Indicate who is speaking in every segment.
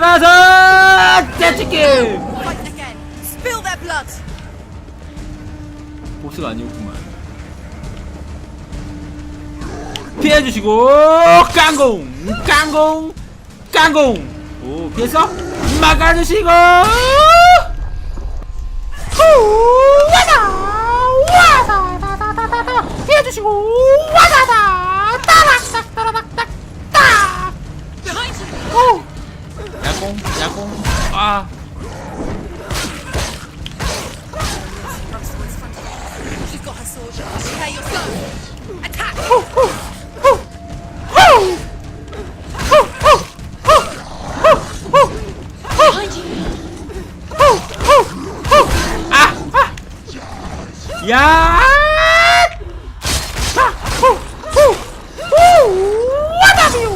Speaker 1: 막아서 재치기. 보스가 아니었구만. 피해주시고 깡공 깡공 깡공. 오 피했어? 막아주시고 와다 와다 피해주시고 와다다 따락딱 따라닥딱 딱. 오 야공 야공. 아 야! 와다비요!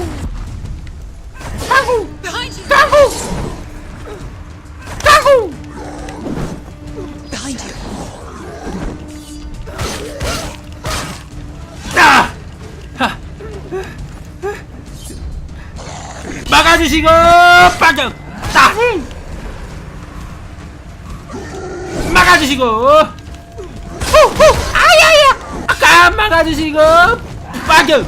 Speaker 1: 까구! 까구! 까구! 아! 막아주시고 빠져! 따! 막아주시고 아야야! 아까 막아주시고 빠져!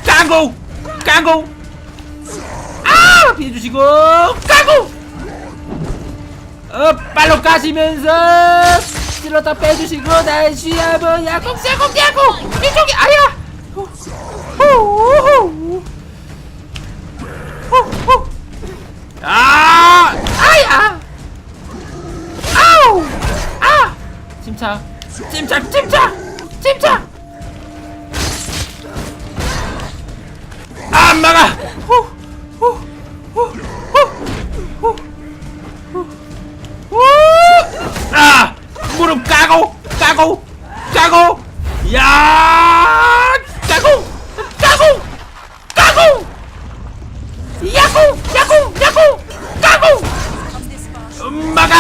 Speaker 1: 까고! 까고! 아! 피해주시고 까고! 발로 까시면서 찔렀다 빼주시고 다시 한번 야공 야공 야공! 이쪽이 아야! 아! 아야! 아우! 아! 침착! 침착! 침착! 침착! 안 막아! 아! 무릎 까고! 까고! 까고! 야! 까고! 까고! 까고! 야고! 야고! 야고! 까고! 막아!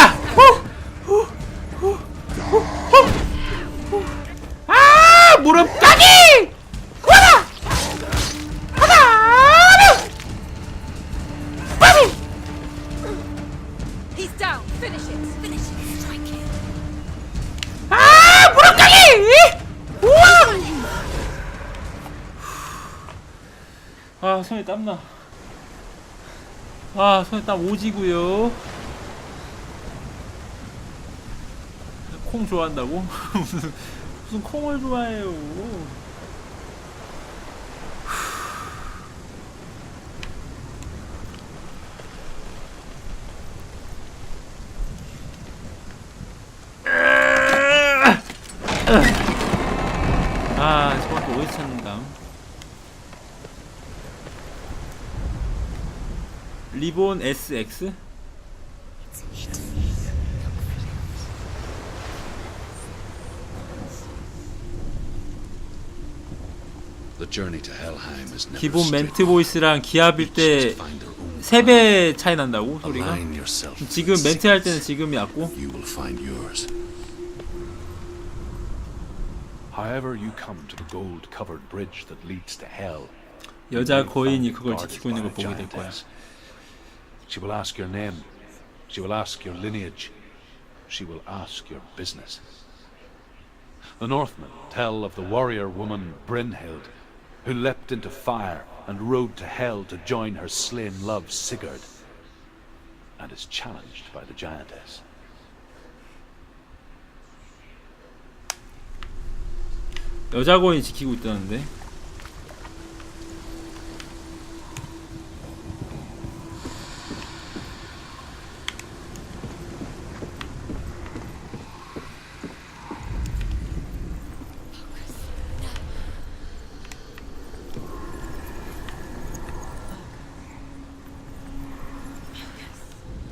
Speaker 1: 아! 무릎 까기! 와라! 하나! 빠지!
Speaker 2: He's down. Finish it. Finish it. Strike it.
Speaker 1: 아! 무릎 까기! 우와! 아, 손에 땀나. 아, 손에 땀 오지구요. 콩 좋아한다고? 무슨 콩을 좋아해요. 아, 저것도 어디서 찾는다. 리본 SX? 기본 멘트 보이스랑 기압일 때 3배 차이 난다고 소리가? 지금 멘트 할 때는 지금이 낫고? 여자 거인이 그걸 지키고 있는 걸 보게 될 거야.
Speaker 3: She will ask your name. She will ask your lineage. She will ask your business. The Northmen tell of the warrior woman Brynhild, who leapt into fire and rode to hell to join her slain love Sigurd, and is challenged by the giantess.
Speaker 1: 여자 거인이 지키고 있다는데?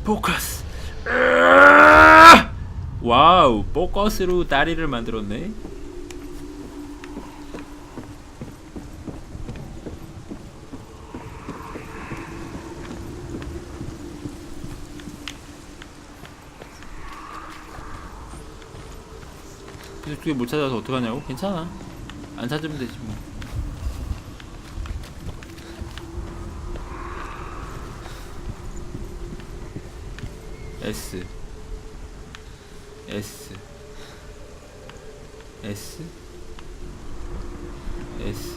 Speaker 1: 포커스. 와우, 포커스로 다리를 만들었네. 근데 그게 못 찾아서 어떡하냐고? 괜찮아. 안 찾으면 되지 뭐. S S S S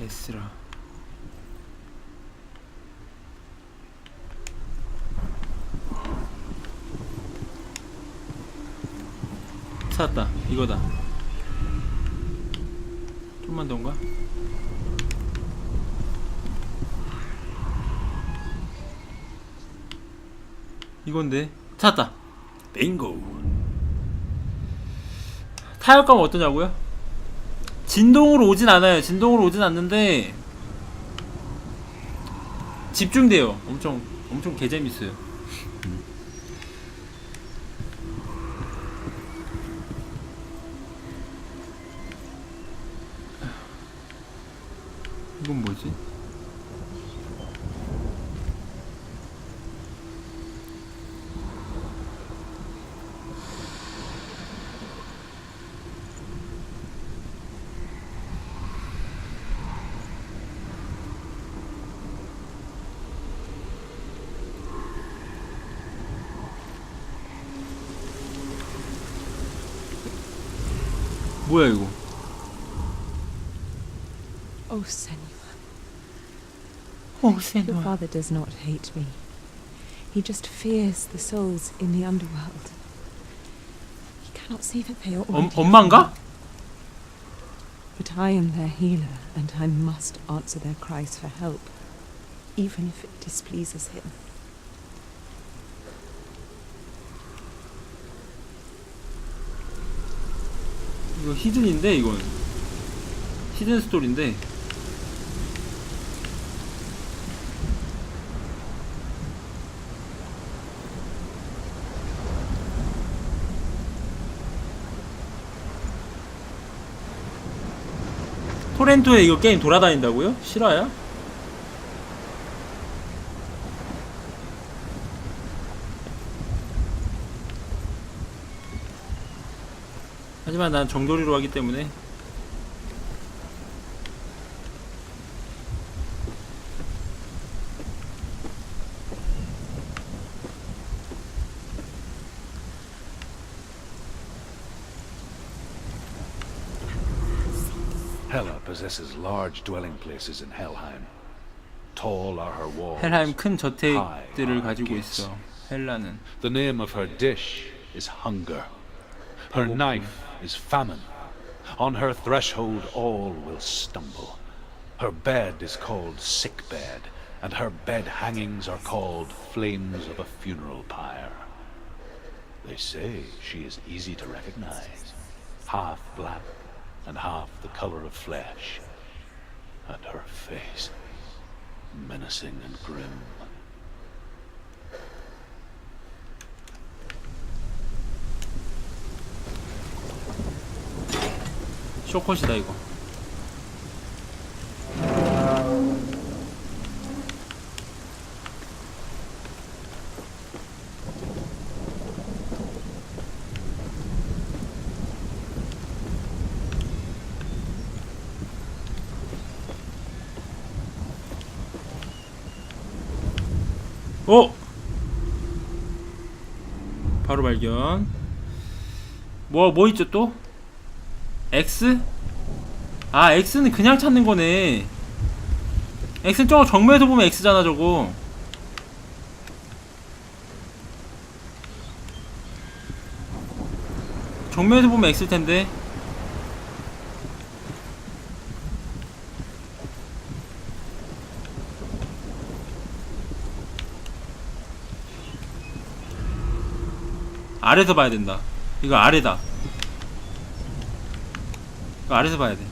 Speaker 1: S라. 찾았다. 이거다. 좀만 더인가? 이건데. 찾았다. 빙고. 타격감 어떠냐고요? 진동으로 오진 않아요. 진동으로 오진 않는데 집중돼요. 엄청 개재밌어요. 이건 뭐지? 뭐야 이거?
Speaker 2: Oh, Senua.
Speaker 1: 오,
Speaker 2: Your father does not hate me. He just fears the souls in the underworld. He cannot see that they are already
Speaker 1: 엄마인가?
Speaker 2: But I am their healer, and I must answer their cries for help, even if it displeases him.
Speaker 1: 이거 히든인데 이건 히든 스토리인데 토렌토에 이거 게임 돌아다닌다고요? 실화야? 하지만 난 정도리로 하기 때문에
Speaker 3: Hela possesses large dwelling places in Helheim. Tall are her walls.
Speaker 1: 헬하임 큰 저택들을 가지고 있어. 헬라는
Speaker 3: The name of her dish is hunger. Her knife is famine. On her threshold all will stumble. Her bed is called sick bed, and her bed hangings are called flames of a funeral pyre. They say she is easy to recognize, half black and half the color of flesh, and her face menacing and grim.
Speaker 1: 쇼컷이다 이거. 오! 바로 발견. 뭐 있죠 또? X? 아, X는 그냥 찾는 거네. X는 저거 정면에서 보면 X잖아 저거. 정면에서 보면 X일 텐데. 아래서 봐야 된다. 이거 아래다. 이거 아래서 봐야 돼.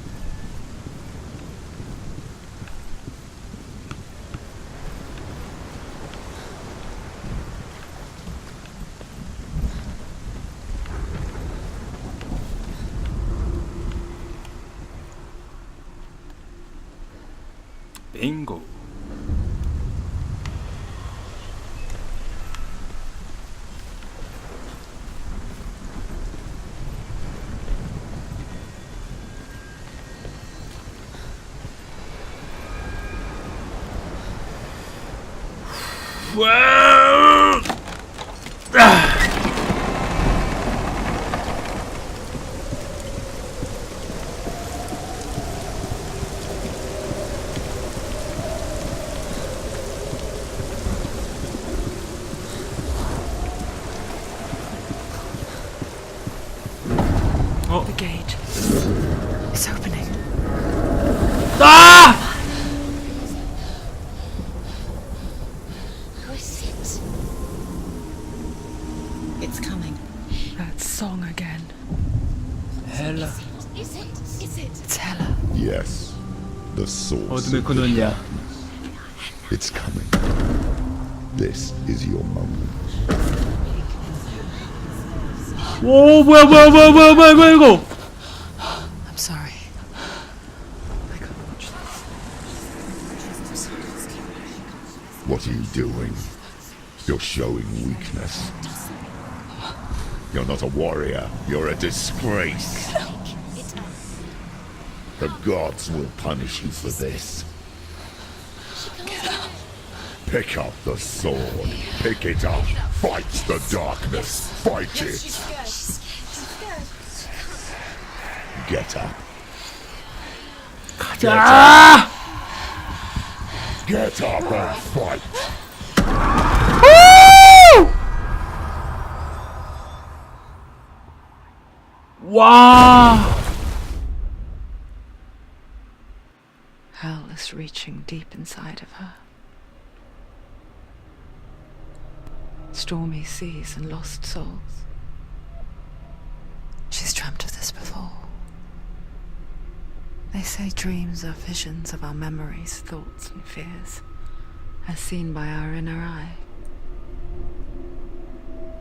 Speaker 1: 빙고. 와우!
Speaker 2: The gate. It's opening.
Speaker 1: 아!
Speaker 4: Who is it? It's coming.
Speaker 2: That song again.
Speaker 1: 헬라.
Speaker 4: Is it? Is it?
Speaker 2: It's Hella.
Speaker 5: Yes, the source.
Speaker 1: 어둠의 근원이야.
Speaker 5: It's coming. This is your moment.
Speaker 1: 오, 뭐야 이거?
Speaker 2: I'm sorry. I can't watch this.
Speaker 5: What are you doing? You're showing weakness. You're not a warrior. You're a disgrace. The gods will punish you for this. Pick up the sword. Pick it up. Fight the darkness. Fight it. Get up.
Speaker 1: 가자!
Speaker 5: Get up and fight.
Speaker 1: 와!
Speaker 2: Hell is reaching deep inside of her. Stormy seas and lost souls. She's dreamt of this before. They say dreams are visions of our memories, thoughts and fears, as seen by our inner eye.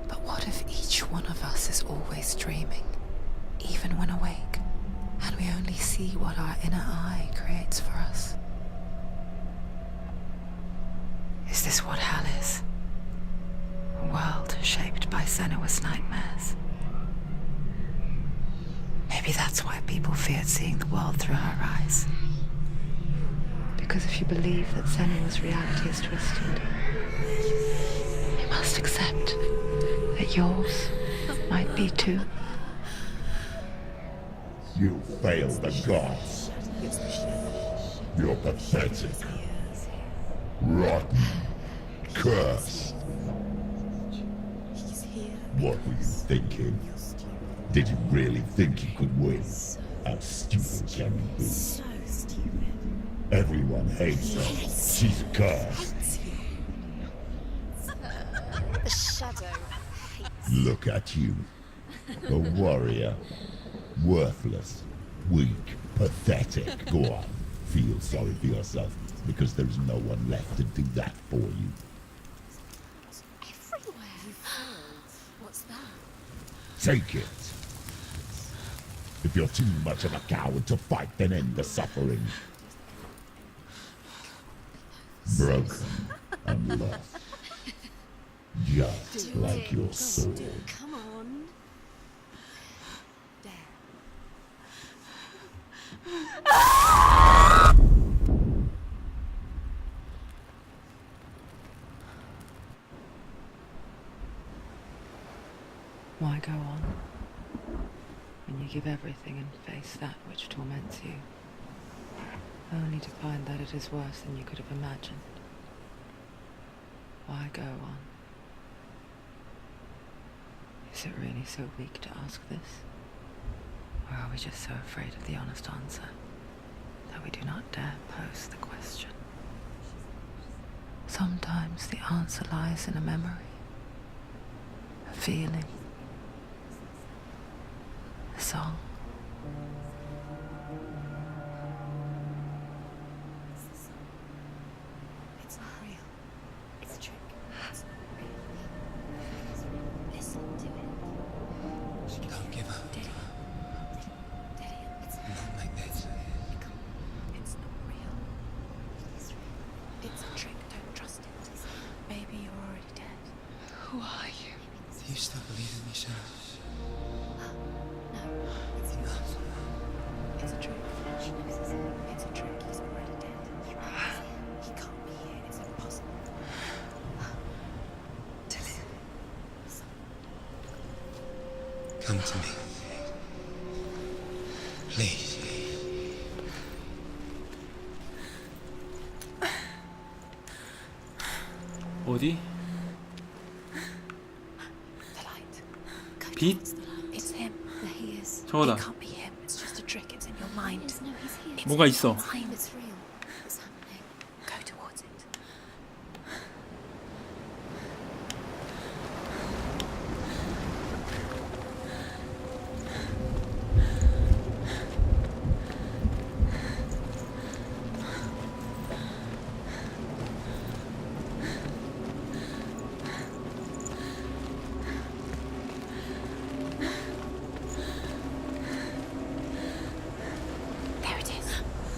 Speaker 2: But what if each one of us is always dreaming, even when awake, and we only see what our inner eye creates for us? Is this what hell is? A world shaped by Senua's nightmares. Maybe that's why people feared seeing the world through her eyes. Because if you believe that Senua's reality is twisted, you must accept that yours might be too.
Speaker 5: You fail the gods. You're pathetic. Rotten. Cursed. What were you thinking? Did you really think you could win? How stupid can you be?
Speaker 4: So stupid.
Speaker 5: Everyone hates her. She's cursed.
Speaker 4: The shadow hates.
Speaker 5: Look at you. A warrior. Worthless. Weak. Pathetic. Go on. Feel sorry for yourself, because there's no one left to do that for you.
Speaker 4: Everywhere. You failed. What's that?
Speaker 5: Take it. If you're too much of a coward to fight, then end the suffering. Broken and lost. Just like your sword.
Speaker 4: Come on. There.
Speaker 2: Why go on when you give everything and face that which torments you, only to find that it is worse than you could have imagined? Why go on? Is it really so weak to ask this? Or are we just so afraid of the honest answer that we do not dare pose the question? Sometimes the answer lies in a memory, a feeling, a song.
Speaker 4: It's not real. It's a trick. It's not real. Listen to it.
Speaker 6: Don't give up.
Speaker 4: Daddy. Daddy, it's
Speaker 6: Not like this.
Speaker 4: It's not real. It's
Speaker 6: Come to me. Please.
Speaker 1: 어디?
Speaker 4: The light. Go
Speaker 1: 빛?
Speaker 4: towards the light. It's him. There he is.
Speaker 1: 저거다.
Speaker 4: It can't be him. It's just a trick. It's in your mind. No, he's here. It's
Speaker 1: 뭐가
Speaker 4: in
Speaker 1: 있어.
Speaker 4: your mind. It's real. What's happening? Go towards it. There it is.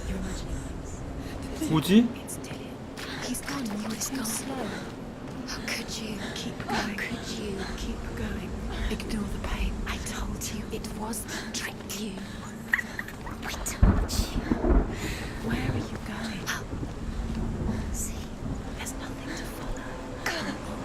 Speaker 4: You're imagining things.
Speaker 1: 뭐지?
Speaker 4: It's still him. He's gone. You were so slow. How could you? Keep going. How could you? Keep going. Ignore the pain. I told you it was to trick you. I told you. Where are you going? See, there's nothing to follow. Come on.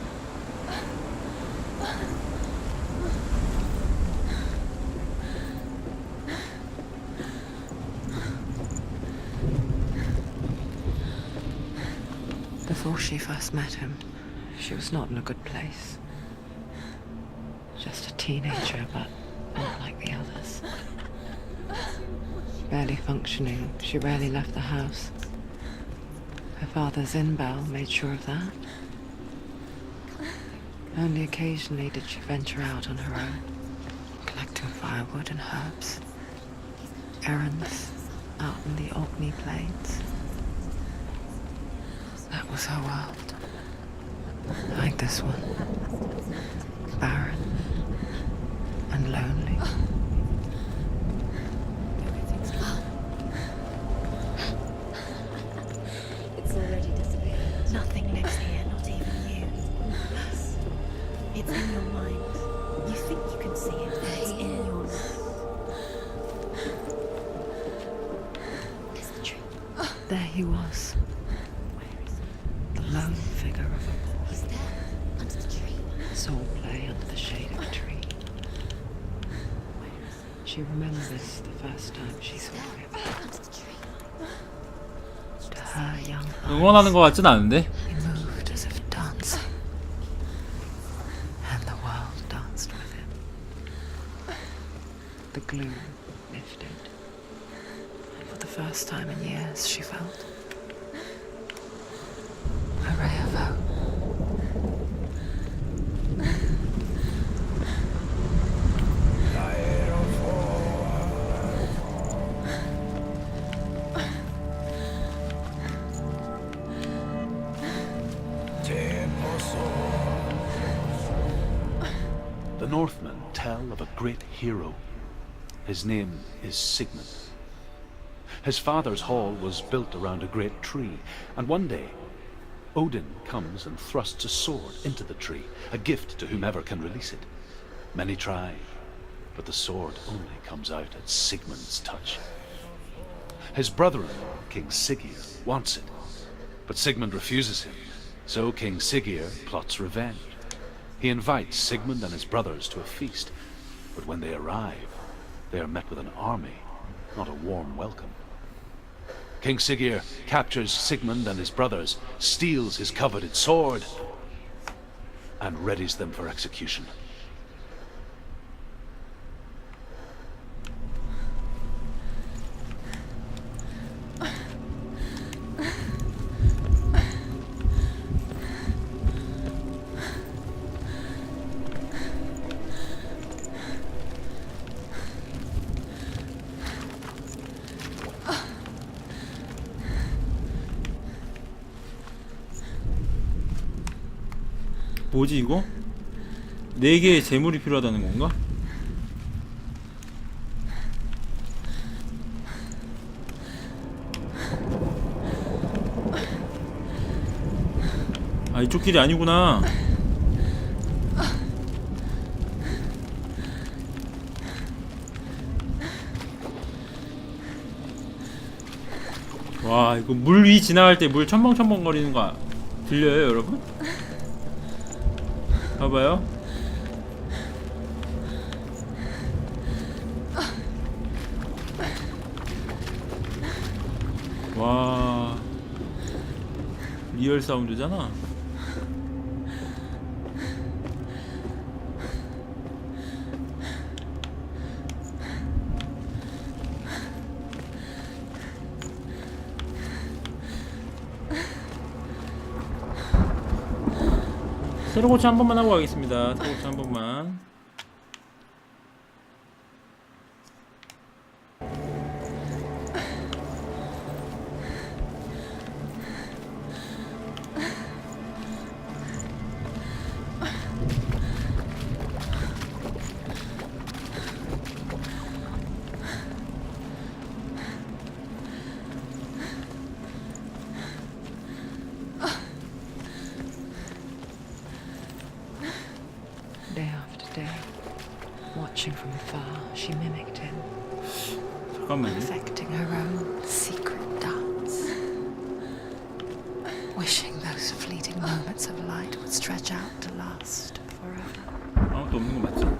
Speaker 2: Before she first met him, she was not in a good place. Just a teenager, but not like the others. Barely functioning, she rarely left the house. Her father's in-bell made sure of that. Only occasionally did she venture out on her own, collecting firewood and herbs. Errands out in the Orkney Plains. That was her world. Like this one. Barren and lonely.
Speaker 4: It's already disappeared. Nothing lives here, not even you. Us. It's in your mind. You think you can see it, but it's in your mind. There's the tree.
Speaker 2: There he was, the lone figure of a boy.
Speaker 4: He's there, under the tree.
Speaker 2: Saw play under the shade of a tree. She remembers the first time she saw him.
Speaker 4: Under the tree.
Speaker 2: To her young eyes,
Speaker 1: 응원하는 것 같진 않은데?
Speaker 2: he moved as if dancing. And the world danced with him. The gloom lifted. And for the first time in years, she felt a ray of hope.
Speaker 3: The Northmen tell of a great hero. His name is Sigmund. His father's hall was built around a great tree, and one day Odin comes and thrusts a sword into the tree, a gift to whomever can release it. Many try, but the sword only comes out at Sigmund's touch. His brother-in-law, King Siggeir, wants it, but Sigmund refuses him, so King Siggeir plots revenge. He invites Sigmund and his brothers to a feast, but when they arrive, they are met with an army, not a warm welcome. King Siggeir captures Sigmund and his brothers, steals his coveted sword, and readies them for execution.
Speaker 1: 뭐지 이거? 4개의 재물이 필요하다는 건가? 아, 이쪽 길이 아니구나. 와, 이거 물 위 지나갈 때 물 첨벙첨벙 거리는 거 들려요, 여러분? 봐봐요. 리얼 사운드잖아. 새로 고치 한 번만 하고 가겠습니다. 새로 고치 한 번만.
Speaker 2: Day after day, watching from afar, she mimicked him,
Speaker 1: 잠깐만요.
Speaker 2: perfecting her own secret dance, wishing those fleeting moments of light would stretch out to last forever.
Speaker 1: 아무것도 없는 거 맞지?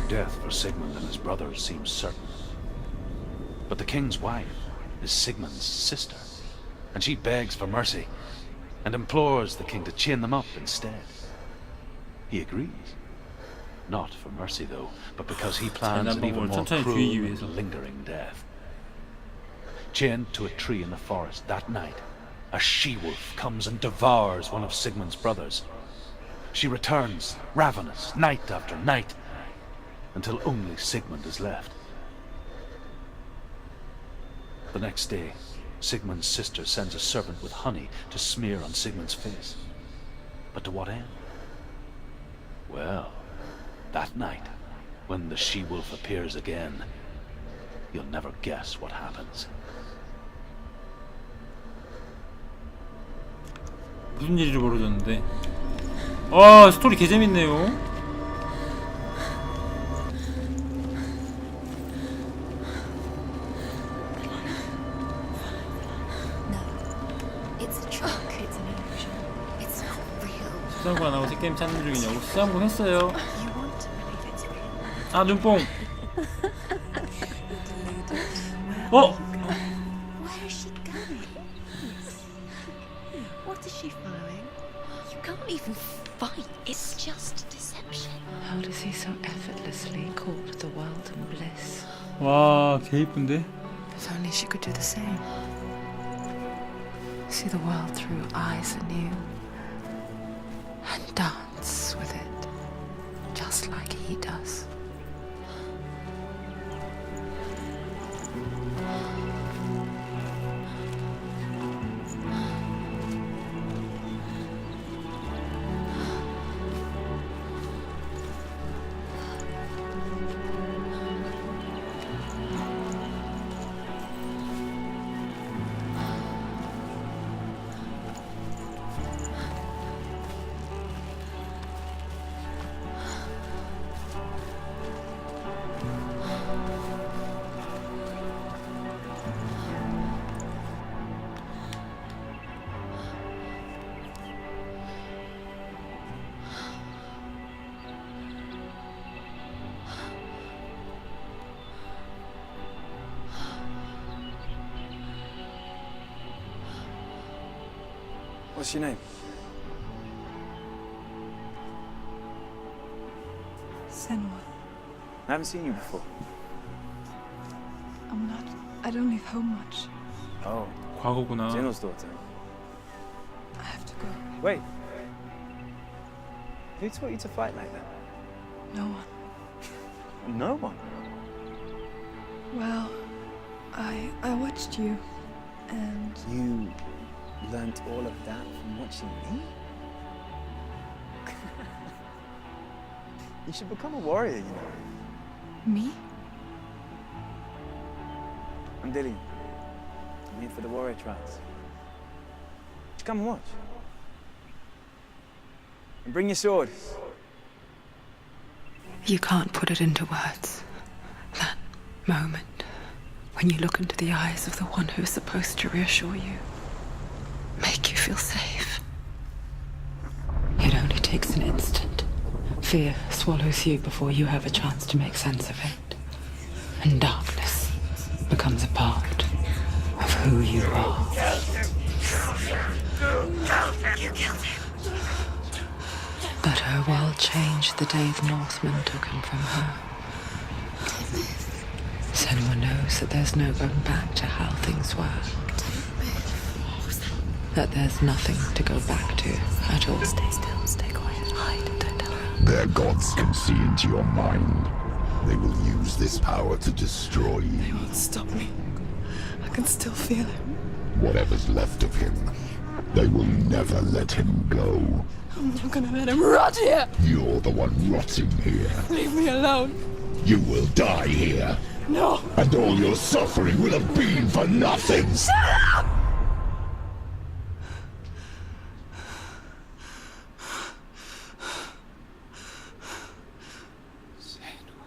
Speaker 3: Death for Sigmund and his brothers seems certain. But the king's wife is Sigmund's sister, and she begs for mercy and implores the king to chain them up instead. He agrees. Not for mercy, though, but because he plans an even more cruel and lingering death. Chained to a tree in the forest that night, a she-wolf comes and devours one of Sigmund's brothers. She returns, ravenous, night after night, until only Sigmund is left. The next day, Sigmund's sister sends a servant with honey to smear on Sigmund's face. But to what end? Well, that night, when the she-wolf appears again, you'll never guess what happens.
Speaker 1: 무슨 일이 벌어졌는데? 아, 스토리 개재밌네요. 수상구 안 하고 새게임 찾는 중이냐고? 수상구 했어요. 아, 눈뽕. 어?
Speaker 4: Where is she going? What is she following? You can't even fight. It's just deception.
Speaker 2: How does he so effortlessly court the world and bliss?
Speaker 1: 와, 개 이쁜데?
Speaker 2: If only she could do the same. See the world through eyes anew. And dance with it, just like he does.
Speaker 6: What's your name?
Speaker 7: Senua.
Speaker 6: I haven't seen you before.
Speaker 7: I'm not. I don't leave home much.
Speaker 6: Oh,
Speaker 1: 과거구나.
Speaker 6: Zenua''s daughter.
Speaker 7: I have to go.
Speaker 6: Wait. Who taught you to fight like that?
Speaker 7: No one.
Speaker 6: No one.
Speaker 7: Well, I watched you, and
Speaker 6: You learnt all of that from watching me? You should become a warrior, you know.
Speaker 7: me?
Speaker 6: I'm Dillian. I'm here for the warrior trials. Just come and watch. And bring your sword.
Speaker 2: You can't put it into words. moment when you look into the eyes of the one who is supposed to reassure you, make you feel safe. It only takes an instant. Fear swallows you before you have a chance to make sense of it. And darkness becomes a part of who you are.
Speaker 4: You killed him.
Speaker 2: But her world changed the day the Northmen took him from her. Senua knows that there's no going back to how things were. That there's nothing to go back to at all.
Speaker 4: Stay still, stay quiet, hide, don't tell her.
Speaker 5: Their gods can see into your mind. They will use this power to destroy
Speaker 7: They
Speaker 5: you.
Speaker 7: won't stop me. I can still feel it.
Speaker 5: Whatever's left of him, they will never let him go.
Speaker 7: I'm not gonna let him rot here.
Speaker 5: You're the one rotting here.
Speaker 7: Leave me alone.
Speaker 5: You will die here.
Speaker 7: No.
Speaker 5: And all your suffering will have been for nothing.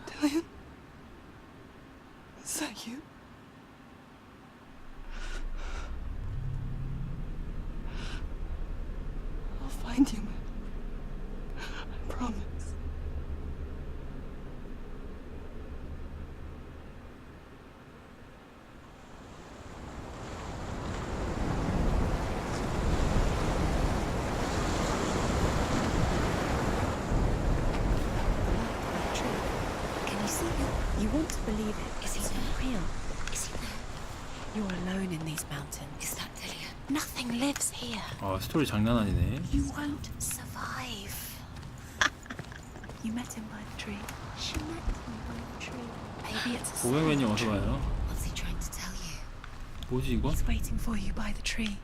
Speaker 7: Dillian? Is that you? I'll find you, man. I promise.
Speaker 4: Can you see him? You want to believe it. Is he not real? Is he there? You're alone in these mountains. Is that Dillian? Nothing lives here.
Speaker 1: 아 스토리 장난 아니네.
Speaker 4: You won't survive. You met him by the tree. She met him by the tree. Maybe it's a sign.
Speaker 1: 고객맨님 어서 와요.
Speaker 4: What's he trying to tell you?
Speaker 1: 뭐지 이거?
Speaker 4: He's waiting for you by the tree.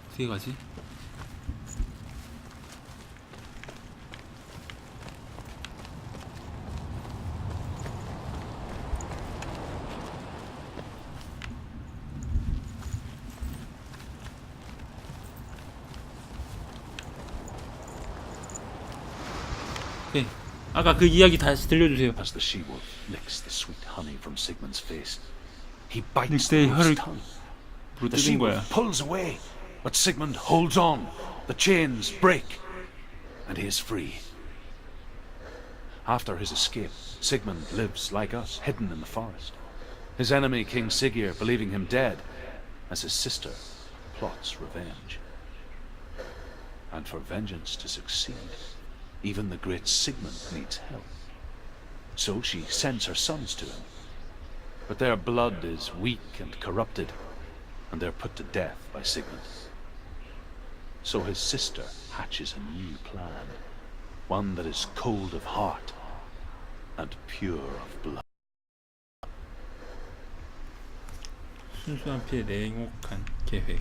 Speaker 1: 어떻게 가지? 오케이. 아까 그 이야기 다시 들려주세요.
Speaker 3: As the she-wolf licks the sweet honey from Sigmund's face, he bites
Speaker 1: 늑대의
Speaker 3: the wolf's
Speaker 1: 혀를
Speaker 3: tongue.
Speaker 1: 불어
Speaker 3: The
Speaker 1: 뜯은 거야.
Speaker 3: she-wolf pulls away, but Sigmund holds on. The chains break, and he is free. After his escape, Sigmund lives like us, hidden in the forest. His enemy, King Siggeir, believing him dead, as his sister plots revenge. And for vengeance to succeed, even the great Sigmund needs help. So she sends her sons to him. But their blood is weak and corrupted, and they're put to death by Sigmund. So his sister hatches a new plan, one that is cold of heart and pure of blood.
Speaker 1: 순수한 피해 냉혹한 계획.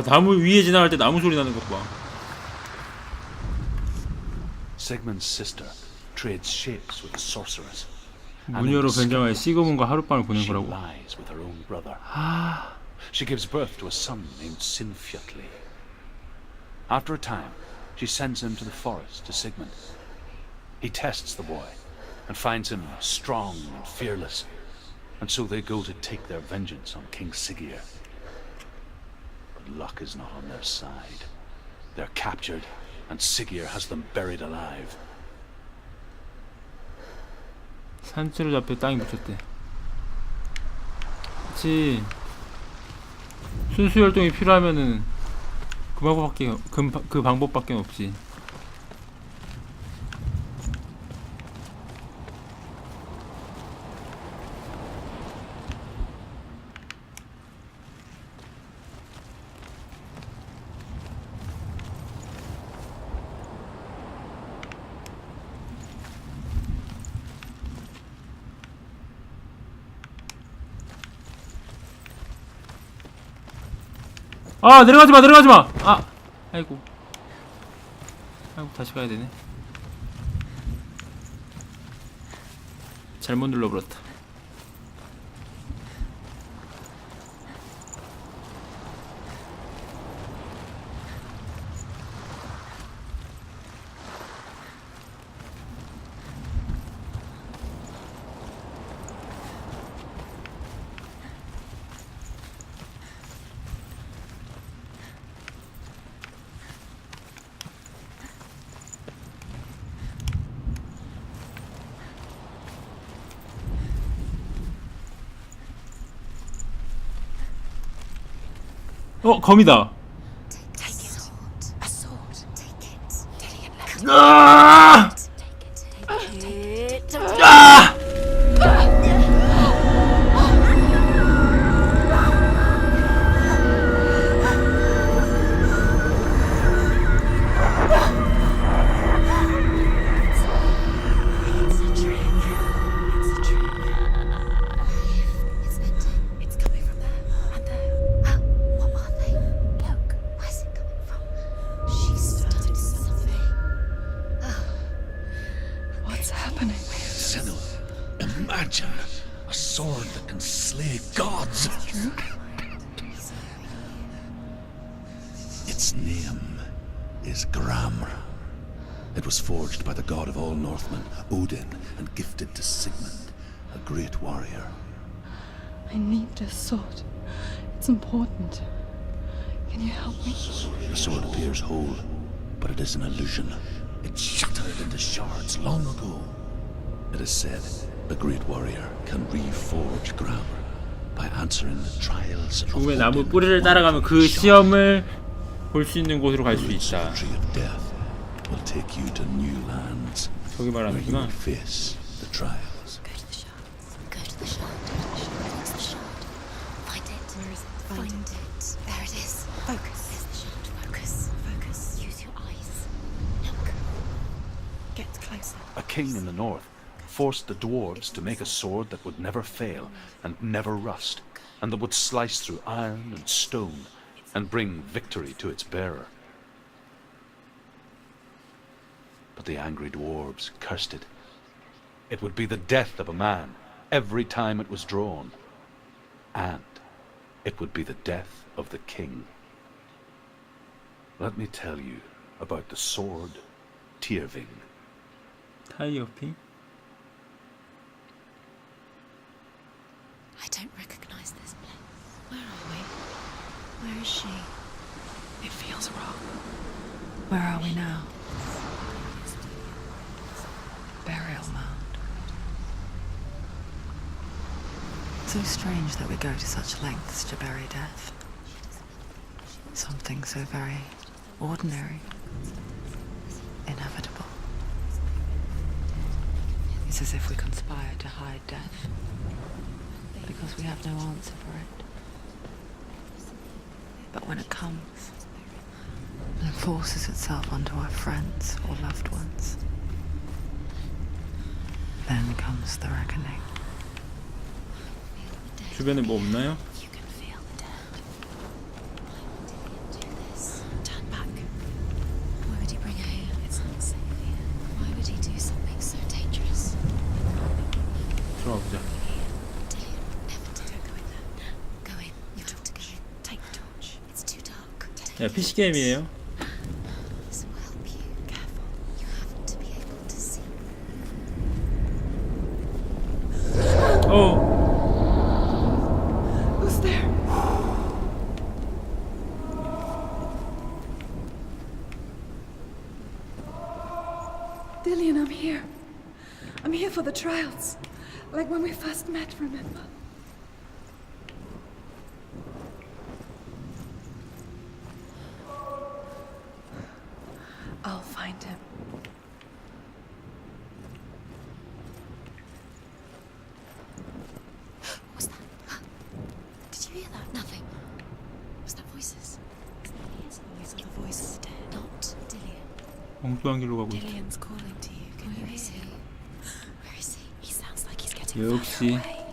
Speaker 1: 나무 위에 지나갈 때 나무 소리 나는 것 봐.
Speaker 3: Sigmund's sister trades shapes with the sorceress.
Speaker 1: 무녀로 변장하여 시그문과 하룻밤을 보낸
Speaker 3: She
Speaker 1: 거라고.
Speaker 3: lies with her own brother. She gives birth to a son named Sinfjotli. After a time, she sends him to the forest to Sigmund. He tests the boy and finds him strong and fearless, and so they go to take their vengeance on King Siggeir. But luck is not on their side. They're captured, and Siggeir has them buried alive.
Speaker 1: 산채로 잡혀 땅에 묻혔대. 그치. 순수혈동이 필요하면은 그 방법밖에 없지. 아 내려가지마 내려가지마. 아 아이고 아이고 다시 가야 되네. 잘못 눌러버렸다. 검이다.
Speaker 4: Take it. A sword. Take it. Take it.
Speaker 1: 아!
Speaker 4: Take it.
Speaker 1: 아!
Speaker 7: What's happening?
Speaker 3: Senua, imagine a sword that can slay gods. Its name is Gramr. It was forged by the god of all Northmen, Odin, and gifted to Sigmund, a great warrior.
Speaker 7: I need this sword. It's important. Can you help me?
Speaker 3: The sword appears whole, but it is an illusion. It shattered into shards long ago. It is said a great warrior can reforge Gramr by answering the trials of
Speaker 1: 죽음의 나무
Speaker 3: Odin.
Speaker 1: 뿌리를 따라가면 그 시험을 볼 수 있는 곳으로 갈 수
Speaker 3: The
Speaker 1: 있다.
Speaker 3: tree of death will take you to new lands
Speaker 1: 저기
Speaker 3: where you
Speaker 1: 말하는구나.
Speaker 3: will face the trials.
Speaker 4: Go to the shard. Go to the shard. What's the shard? Find it. Where is it? Find it. There it is. Focus. There's the shard. Focus. Focus. Use your eyes. Look. Get closer.
Speaker 3: A king in the north forced the dwarves to make a sword that would never fail and never rust, and that would slice through iron and stone and bring victory to its bearer. But the angry dwarves cursed it. It would be the death of a man every time it was drawn, and it would be the death of the king. Let me tell you about the sword Tyrving.
Speaker 1: 타이어핑?
Speaker 4: I don't recognize this place. Where are we? Where is she?
Speaker 7: It feels wrong. Where are we now? Burial mound. So strange that we go to such lengths to bury death. Something so very ordinary, inevitable. It's as if we conspire to hide death because we have no answer for it. But when it comes and forces itself onto our friends or loved ones, then comes the reckoning.
Speaker 1: 주변에 뭐 없나요?
Speaker 4: You can feel the death. Why would he do this? Turn back. Why would he bring her here? It's not safe here. Why would he do something so dangerous?
Speaker 1: 들어가 보자.
Speaker 4: Dillian, never do. Don't go in there. Go in. You have to go in. Take the torch. It's too dark.
Speaker 1: 야, PC 게임이에요.
Speaker 4: This will help you. Careful. You have to be able to see.
Speaker 1: 어.
Speaker 7: Who's there? Dillian, I'm here. I'm here for the trials. Like when we first met, remember? I'll find him.
Speaker 4: What was that? Did you hear that? Nothing. Was that voices? These are the voices dead. Not Dillian.
Speaker 1: 엉뚱한 길로 가고 있다.
Speaker 4: Dillian's calling to you. Can you hear him? Where is he? He sounds like he's getting further
Speaker 1: 역시
Speaker 4: away.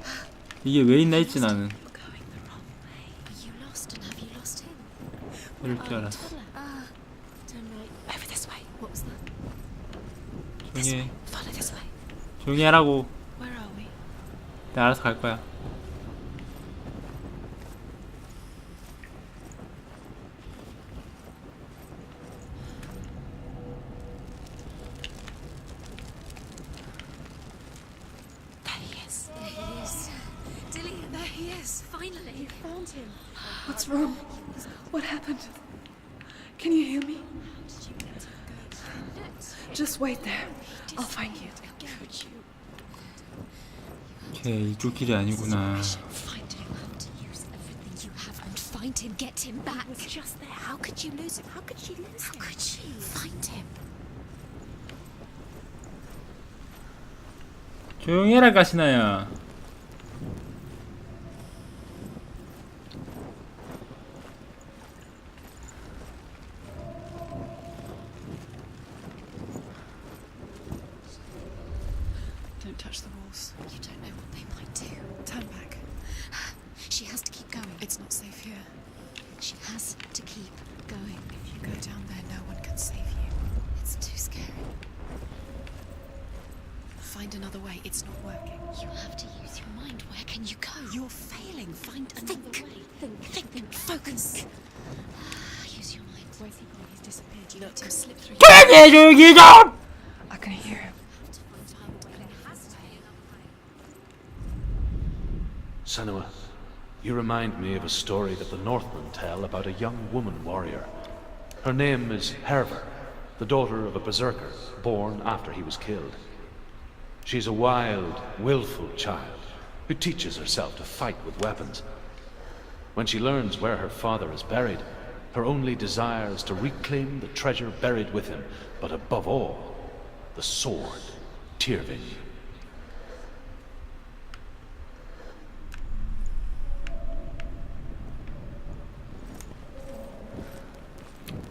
Speaker 1: 이게 왜 있나 했지 나는.
Speaker 4: Going the wrong way. Are you lost and have you lost him?
Speaker 1: 이럴 줄 알았어.
Speaker 4: Turn right. Over this way. What was that?
Speaker 1: 조용히 해.
Speaker 4: Follow this way.
Speaker 1: 조용히 하라고.
Speaker 4: Where are we?
Speaker 1: 내가 알아서 갈 거야.
Speaker 4: There he is. There he is. Dillian, there he is. Finally. You found him.
Speaker 7: What's wrong? What happened? Can you hear me?
Speaker 4: Did you let him go?
Speaker 7: Just wait there. I'll find you.
Speaker 4: Could you
Speaker 1: 걔 이쪽 길이 아니구나.
Speaker 4: find him? You have to use everything you have and find him. Get him back. He was just there. How could you lose him? How could she lose him? How could she? Find him.
Speaker 1: 조용히 해라 가시나야.
Speaker 8: Don't touch the walls.
Speaker 4: You don't know what they might do.
Speaker 8: Turn back.
Speaker 4: She has to keep going.
Speaker 8: It's not safe here.
Speaker 4: She has to keep going.
Speaker 8: If you go down there, no one can save you.
Speaker 4: It's too scary.
Speaker 8: Find another way. It's not working.
Speaker 4: You have to use your mind. Where can you go?
Speaker 8: You're failing. Find another way.
Speaker 4: Think. Focus. Use your mind.
Speaker 8: Where's he gone? He's disappeared. You let him slip through.
Speaker 1: 조용히 해, 조용히 좀!
Speaker 7: I can hear him.
Speaker 3: Senua, you remind me of a story that the Northmen tell about a young woman warrior. Her name is Herver, the daughter of a berserker born after he was killed. She's a wild, willful child who teaches herself to fight with weapons. When she learns where her father is buried, her only desire is to reclaim the treasure buried with him, but above all, the sword, Tyrving.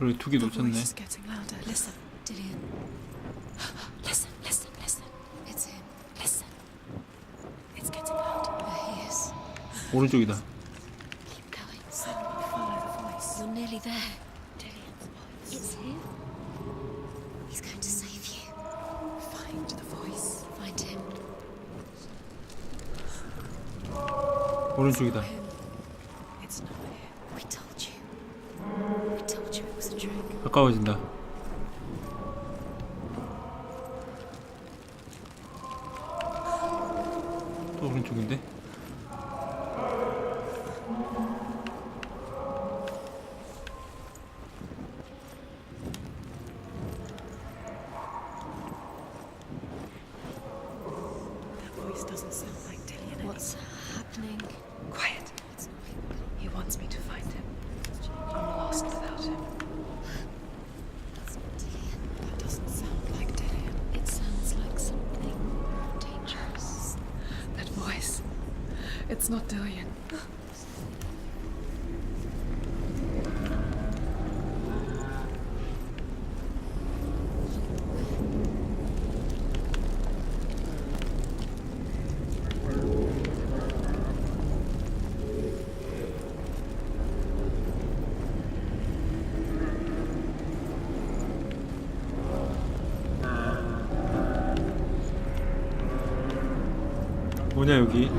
Speaker 1: 우리 두 개
Speaker 8: The voice
Speaker 1: 놓쳤네.
Speaker 8: is getting louder. Listen.
Speaker 4: Dillian. Listen. It's him.
Speaker 8: Listen. It's getting louder.
Speaker 4: There he is.
Speaker 1: 오른쪽이다.
Speaker 4: Keep going.
Speaker 8: Follow the voice.
Speaker 4: You're nearly there.
Speaker 8: Dillian's voice.
Speaker 4: It's him. He's going to save you.
Speaker 8: Find the voice.
Speaker 4: Find him.
Speaker 1: 오른쪽이다.
Speaker 8: It's not here.
Speaker 4: We told you. We told you it was a trick.
Speaker 1: 가까워진다. 또 오른쪽인데?
Speaker 8: That voice doesn't sound like Dillian.
Speaker 4: What's happening?
Speaker 8: Quiet.
Speaker 4: It's not him.
Speaker 8: He wants me to find him. I'm lost without him.
Speaker 4: It's not Dillian.
Speaker 8: That doesn't sound like Dillian.
Speaker 4: It sounds like something dangerous.
Speaker 7: That voice. It's not Dillian.
Speaker 1: 뭐냐 여기?